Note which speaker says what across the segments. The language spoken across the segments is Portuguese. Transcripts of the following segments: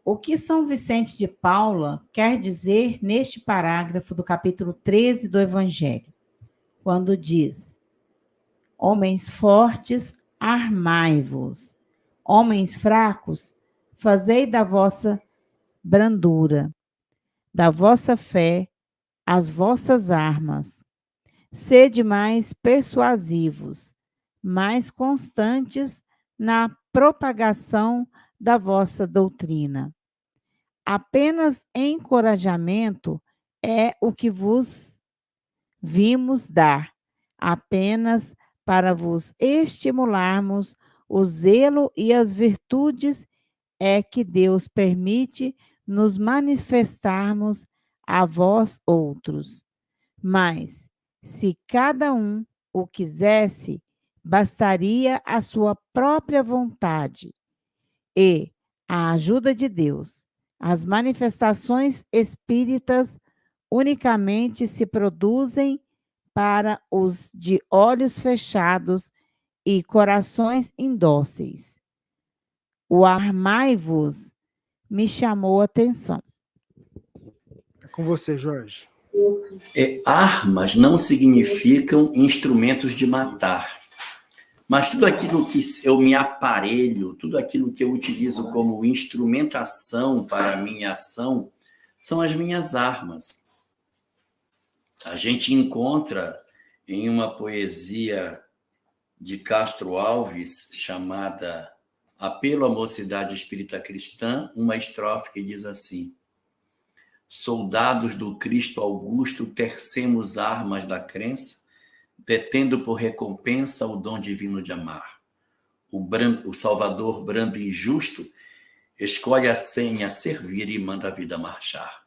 Speaker 1: O que São Vicente de Paula quer dizer neste parágrafo do capítulo 13 do Evangelho, quando diz: homens fortes, armai-vos, homens fracos, fazei da vossa brandura, da vossa fé, as vossas armas. Sede mais persuasivos, mais constantes na propagação da vossa doutrina. Apenas encorajamento é o que vos vimos dar, apenas para vos estimularmos o zelo e as virtudes é que Deus permite nos manifestarmos a vós outros. Mas, se cada um o quisesse, bastaria a sua própria vontade e a ajuda de Deus. As manifestações espíritas unicamente se produzem para os de olhos fechados e corações indóceis. O armai-vos me chamou a atenção.
Speaker 2: É com você, Jorge.
Speaker 3: Armas não significam instrumentos de matar, mas tudo aquilo que eu me aparelho, tudo aquilo que eu utilizo como instrumentação para a minha ação, são as minhas armas. A gente encontra em uma poesia de Castro Alves, chamada Apelo à Mocidade Espírita Cristã, uma estrofe que diz assim: soldados do Cristo Augusto, tercemos armas da crença, detendo por recompensa o dom divino de amar. O Salvador brando e justo escolhe a senha servir e manda a vida marchar.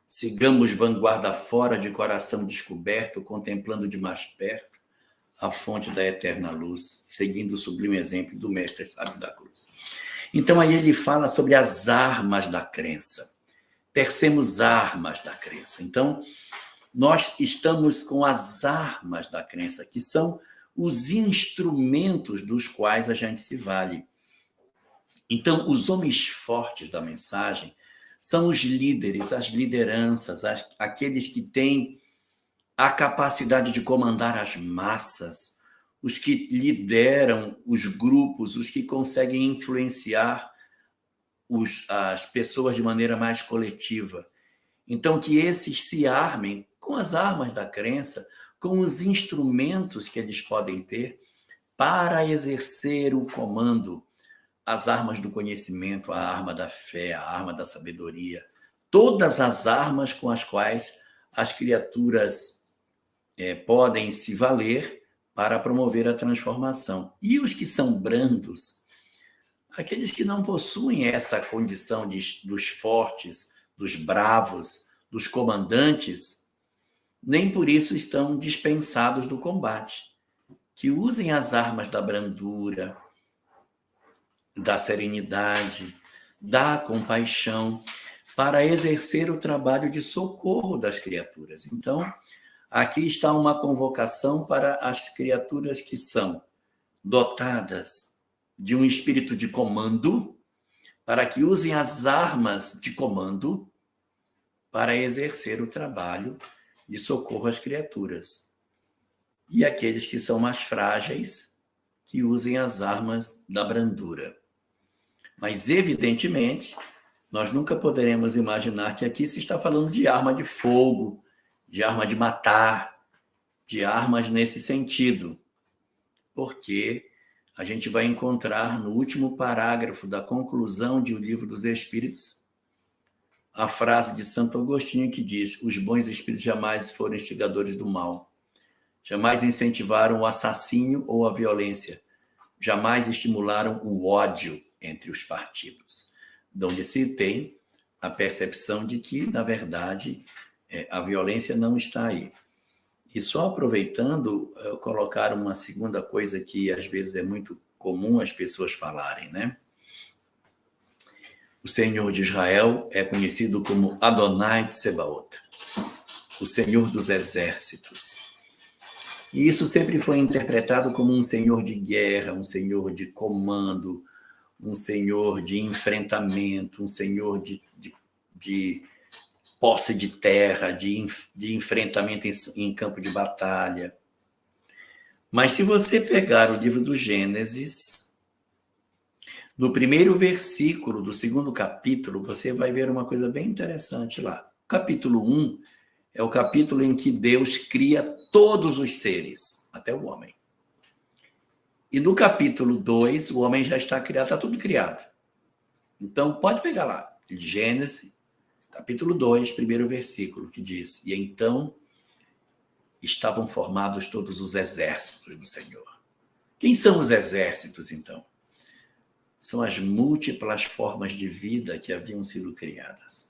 Speaker 3: Sigamos vanguarda fora, de coração descoberto, contemplando de mais perto a fonte da eterna luz, seguindo o sublime exemplo do Mestre Sábio da Cruz. Então aí ele fala sobre as armas da crença. Tercemos armas da crença. Então, nós estamos com as armas da crença, que são os instrumentos dos quais a gente se vale. Então, os homens fortes da mensagem são os líderes, as lideranças, aqueles que têm a capacidade de comandar as massas, os que lideram os grupos, os que conseguem influenciar as pessoas de maneira mais coletiva. Então, que esses se armem com as armas da crença, com os instrumentos que eles podem ter para exercer o comando, as armas do conhecimento, a arma da fé, a arma da sabedoria, todas as armas com as quais as criaturas podem se valer para promover a transformação. E os que são brandos, aqueles que não possuem essa condição dos fortes, dos bravos, dos comandantes, nem por isso estão dispensados do combate. Que usem as armas da brandura, da serenidade, da compaixão, para exercer o trabalho de socorro das criaturas. Então, aqui está uma convocação para as criaturas que são dotadas de um espírito de comando, para que usem as armas de comando para exercer o trabalho de socorro às criaturas. E aqueles que são mais frágeis, que usem as armas da brandura. Mas, evidentemente, nós nunca poderemos imaginar que aqui se está falando de arma de fogo, de arma de matar, de armas nesse sentido, porque a gente vai encontrar no último parágrafo da conclusão de O Livro dos Espíritos a frase de Santo Agostinho que diz: os bons espíritos jamais foram instigadores do mal, jamais incentivaram o assassínio ou a violência, jamais estimularam o ódio entre os partidos. De onde se tem a percepção de que, na verdade, a violência não está aí. E só aproveitando, colocar uma segunda coisa que às vezes é muito comum as pessoas falarem, né? O Senhor de Israel é conhecido como Adonai Tsebaot, o Senhor dos Exércitos. E isso sempre foi interpretado como um senhor de guerra, um senhor de comando, um Senhor de enfrentamento, um Senhor de posse de terra, de enfrentamento em campo de batalha. Mas se você pegar o livro do Gênesis, no primeiro versículo do 2º capítulo, você vai ver uma coisa bem interessante lá. O capítulo 1 é o capítulo em que Deus cria todos os seres, até o homem. E no capítulo 2, o homem já está criado, está tudo criado. Então, pode pegar lá, Gênesis, capítulo 2, primeiro versículo, que diz: e então estavam formados todos os exércitos do Senhor. Quem são os exércitos, então? São as múltiplas formas de vida que haviam sido criadas.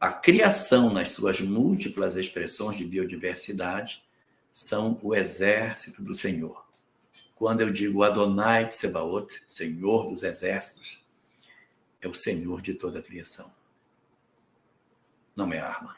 Speaker 3: A criação, nas suas múltiplas expressões de biodiversidade, são o exército do Senhor. Quando eu digo Adonai Tsebaot, Senhor dos exércitos, é o Senhor de toda a criação. Não é arma.